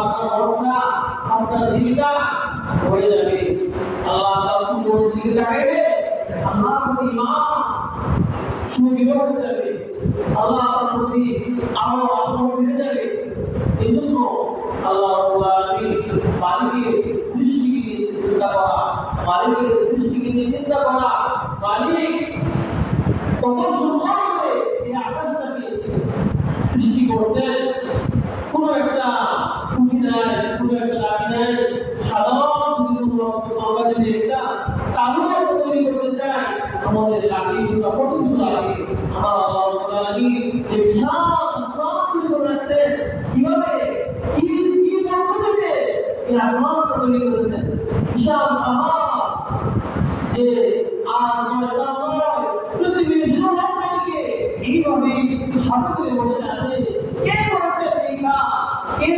আপনার মনটা আপনার জীবিকা হয়ে যাবে। আল্লাহ তাআলা কোন দিকে তাকাইবে আমার প্রতি ঈমান সুদৃঢ় হয়ে যাবে, আল্লাহ তাআলার প্রতি আমার আগ্রহ বেড়ে যাবে। এজন্য আল্লাহ রাব্বুল আলামিন মালিকের সৃষ্টিকে নিয়ে চিন্তা করা, মালিকের সৃষ্টিকে নিয়ে চিন্তা করা, মালিক কত সুন্দর করে এই আকাশটাকে সৃষ্টি করছেন। কোনো একটা খুঁটি নাই, কোনো একটা লাঠি নাই, সাধারণ আমরা যদি একটা কাগজ তৈরি করতে চাই আমাদের লাঠি সেটা কত কিছু লাগে। আমার আল্লাহ রাব্বুল আলামিন যে বিশাল আসমান তৈরি করে রাখছেন, কিভাবে কি কি পদ্ধতিতে এই আসমানটা তৈরি করেছেন, বিশাল আমার যে আর নয় পৃথিবীর সবটাকে এইভাবে সাথে করে বসে আছে। কে করেছে এই কাজ? কে